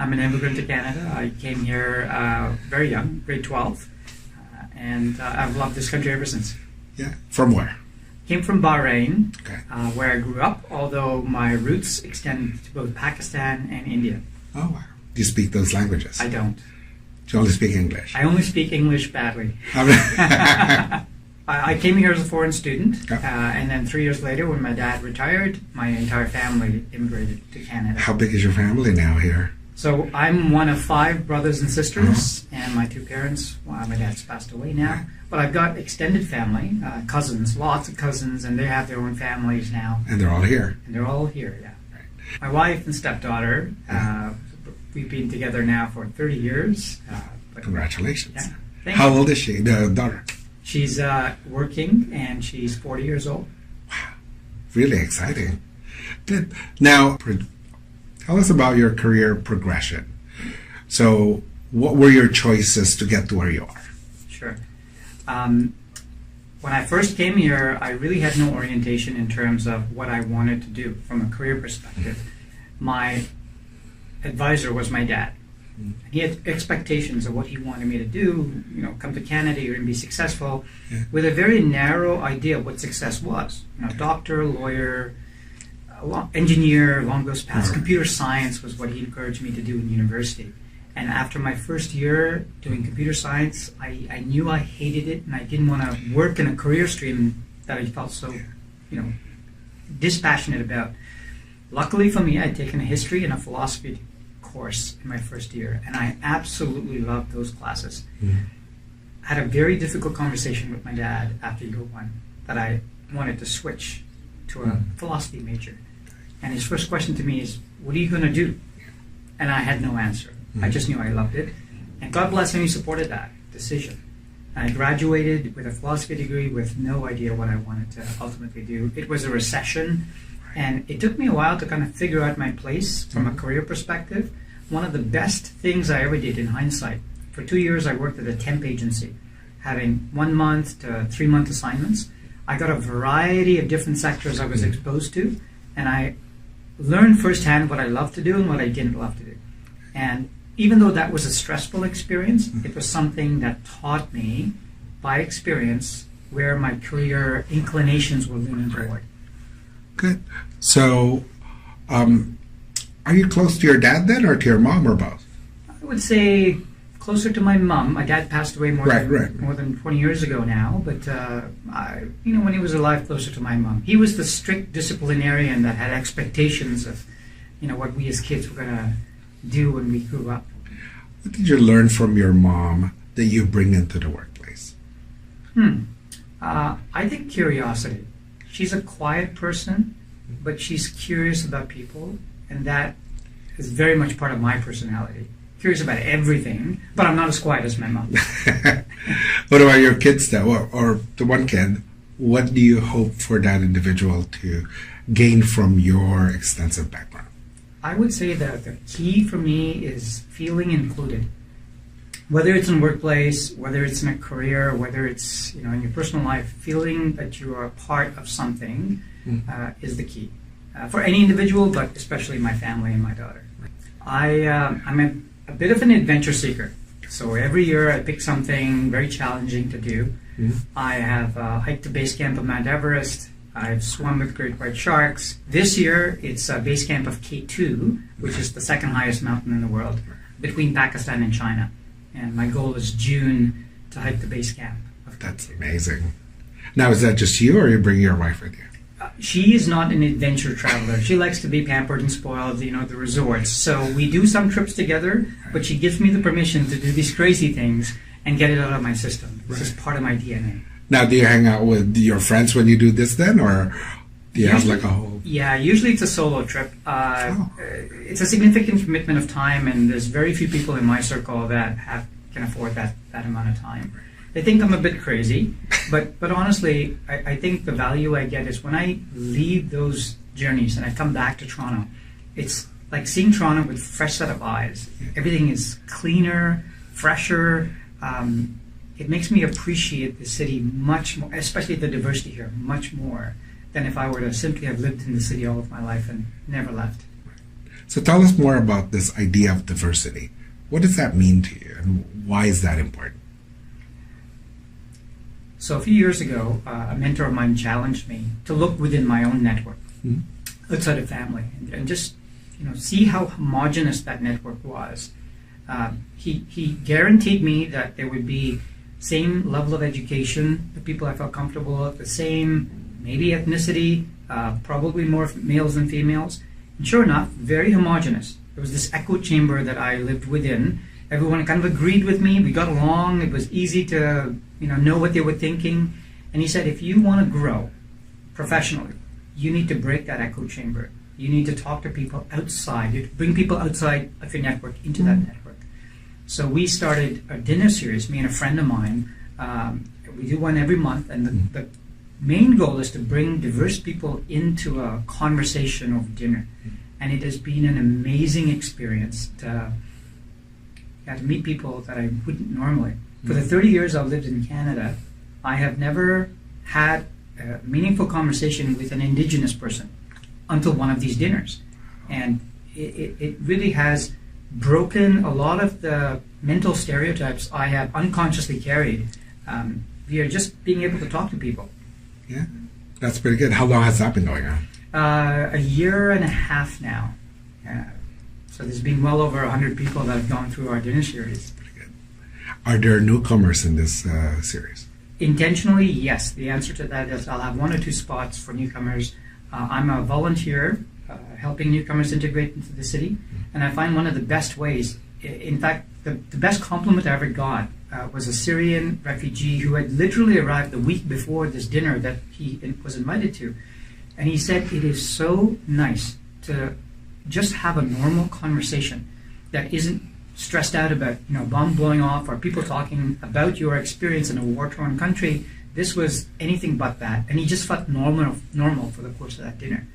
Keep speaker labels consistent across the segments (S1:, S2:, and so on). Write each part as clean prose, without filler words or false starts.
S1: I'm an immigrant to Canada. I came here very young, grade 12, and I've loved this country ever since.
S2: Yeah. From where?
S1: Came from Bahrain,
S2: Okay.
S1: where I grew up, although my roots extend to both Pakistan and India.
S2: Oh, wow. Do you speak those languages?
S1: I don't.
S2: Do you only speak English?
S1: I only speak English badly. I came here as a foreign student, and then 3 years later, when my dad retired, my entire family immigrated to Canada.
S2: How big is your family now here?
S1: So I'm one of 5 brothers and sisters, and my 2 parents, well, my dad's passed away now, but I've got extended family, cousins, lots of cousins, and they have their own families now.
S2: And they're all here?
S1: And they're all here, yeah. Right. My wife and stepdaughter, we've been together now for 30 years.
S2: Congratulations.
S1: Yeah.
S2: How old is she, the daughter?
S1: She's working, and she's 40 years old.
S2: Wow. Really exciting. Good. Now, tell us about your career progression. So, what were your choices to get to where you are?
S1: Sure. When I first came here, I really had no orientation in terms of what I wanted to do from a career perspective. My advisor was my dad. He had expectations of what he wanted me to do, come to Canada, you're going to be successful, with a very narrow idea of what success was. Doctor, lawyer, engineer, along those paths. Computer science was what he encouraged me to do in university. And after my first year doing computer science, I knew I hated it, and I didn't want to work in a career stream that I felt so, dispassionate about. Luckily for me, I'd taken a history and a philosophy course in my first year, and I absolutely loved those classes. I had a very difficult conversation with my dad after year 1 that I wanted to switch to a philosophy major. And his first question to me is, what are you going to do? And I had no answer. I just knew I loved it. And God bless him, he supported that decision. I graduated with a philosophy degree with no idea what I wanted to ultimately do. It was a recession, and it took me a while to kind of figure out my place from a career perspective. One of the best things I ever did in hindsight, for 2 years I worked at a temp agency, having 1 month to 3 month assignments. I got a variety of different sectors I was exposed to, and I learned firsthand what I loved to do and what I didn't love to do. And even though that was a stressful experience, it was something that taught me by experience where my career inclinations were leaning toward.
S2: Good. So, are you close to your dad then, or to your mom, or both?
S1: I would say closer to my mom. My dad passed away more than 20 years ago now, but when he was alive, closer to my mom. He was the strict disciplinarian that had expectations of, what we as kids were going to do when we grew up.
S2: What did you learn from your mom that you bring into the workplace?
S1: I think curiosity. She's a quiet person, but she's curious about people, and that is very much part of my personality. Curious about everything, but I'm not as quiet as my mom.
S2: What about your kids though, or the one kid? What do you hope for that individual to gain from your extensive background?
S1: I would say that the key for me is feeling included. Whether it's in workplace, whether it's in a career, whether it's in your personal life, feeling that you are a part of something is the key for any individual, but especially my family and my daughter. I'm a bit of an adventure seeker, so every year I pick something very challenging to do. I have hiked the base camp of Mount Everest. I've swum with great white sharks. This year it's a base camp of K2, which is the second highest mountain in the world, between Pakistan and China. And my goal is June to hike the base camp of K2.
S2: That's amazing. Now, is that just you, or are you bringing your wife with you?
S1: She is not an adventure traveler. She likes to be pampered and spoiled, the resorts. So we do some trips together, but she gives me the permission to do these crazy things and get it out of my system. It's just part of my DNA.
S2: Now, do you hang out with your friends when you do this then, or do you have like a whole...
S1: Yeah, usually it's a solo trip. It's a significant commitment of time, and there's very few people in my circle that can afford that amount of time. They think I'm a bit crazy, but honestly, I think the value I get is when I leave those journeys and I come back to Toronto, it's like seeing Toronto with a fresh set of eyes. Everything is cleaner, fresher. It makes me appreciate the city much more, especially the diversity here, much more than if I were to simply have lived in the city all of my life and never left.
S2: So tell us more about this idea of diversity. What does that mean to you, and why is that important?
S1: So a few years ago, a mentor of mine challenged me to look within my own network, outside of family, and just see how homogenous that network was. He guaranteed me that there would be same level of education, the people I felt comfortable with, the same maybe ethnicity, probably more males than females. And sure enough, very homogenous. There was this echo chamber that I lived within. Everyone kind of agreed with me. We got along. It was easy to know what they were thinking. And he said, if you want to grow professionally, you need to break that echo chamber. You need to talk to people outside. You bring people outside of your network into that network. So we started a dinner series, me and a friend of mine. We do one every month, and the main goal is to bring diverse people into a conversation over dinner. And it has been an amazing experience to meet people that I wouldn't normally. For the 30 years I've lived in Canada, I have never had a meaningful conversation with an Indigenous person until one of these dinners. And it really has broken a lot of the mental stereotypes I have unconsciously carried via just being able to talk to people.
S2: Yeah, that's pretty good. How long has that been going on?
S1: A year and a half now. So there's been well over 100 people that have gone through our dinner series.
S2: Pretty good. Are there newcomers in this series?
S1: Intentionally, yes. The answer to that is I'll have 1 or 2 spots for newcomers. I'm a volunteer helping newcomers integrate into the city, and I find one of the best ways, in fact, the best compliment I ever got was a Syrian refugee who had literally arrived the week before this dinner that he was invited to. And he said, it is so nice to just have a normal conversation that isn't stressed out about bomb blowing off or people talking about your experience in a war-torn country. This was anything but that, and he just felt normal for the course of that dinner.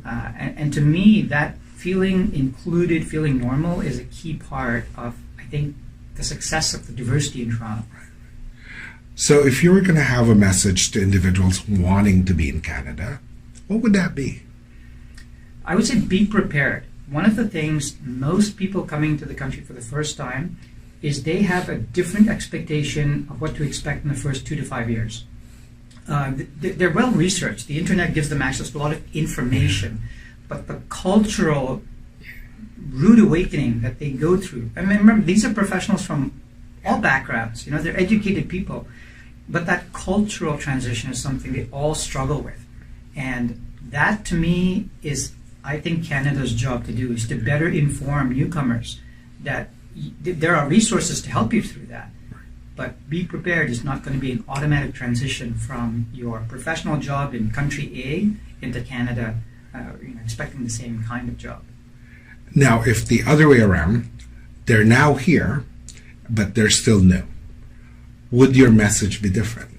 S1: And to me, that feeling included, feeling normal, is a key part of, I think, the success of the diversity in Toronto.
S2: So if you were going to have a message to individuals wanting to be in Canada, what would that be?
S1: I would say be prepared. One of the things most people coming to the country for the first time is they have a different expectation of what to expect in the first 2 to 5 years. They're well researched. The internet gives them access to a lot of information, but the cultural rude awakening that they go through. I mean, remember, these are professionals from all backgrounds. They're educated people, but that cultural transition is something they all struggle with. And that, to me, is, I think, Canada's job to do, is to better inform newcomers that there are resources to help you through that. But be prepared is not going to be an automatic transition from your professional job in country A into Canada, expecting the same kind of job.
S2: Now, if the other way around, they're now here, but they're still new, would your message be different?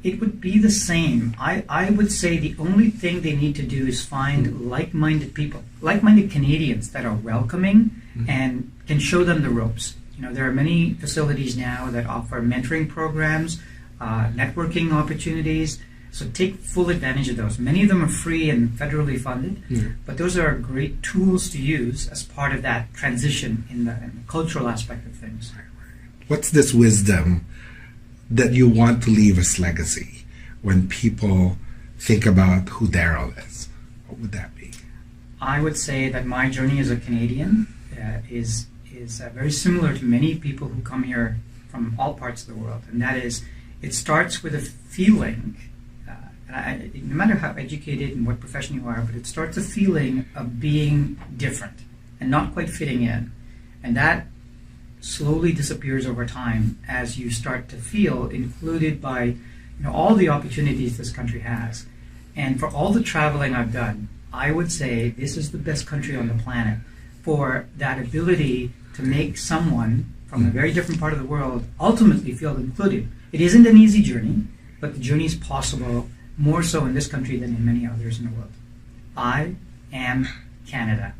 S1: It would be the same. I would say the only thing they need to do is find like-minded people, like-minded Canadians that are welcoming and can show them the ropes. There are many facilities now that offer mentoring programs, networking opportunities, so take full advantage of those. Many of them are free and federally funded, but those are great tools to use as part of that transition in the cultural aspect of things.
S2: What's this wisdom that you want to leave as legacy when people think about who Darrell is? What would that be?
S1: I would say that my journey as a Canadian is very similar to many people who come here from all parts of the world, and that is, it starts with a feeling, no matter how educated and what profession you are, but it starts a feeling of being different and not quite fitting in, and that slowly disappears over time as you start to feel included by all the opportunities this country has. And for all the traveling I've done, I would say this is the best country on the planet for that ability to make someone from a very different part of the world ultimately feel included. It isn't an easy journey, but the journey is possible, more so in this country than in many others in the world. I am Canada.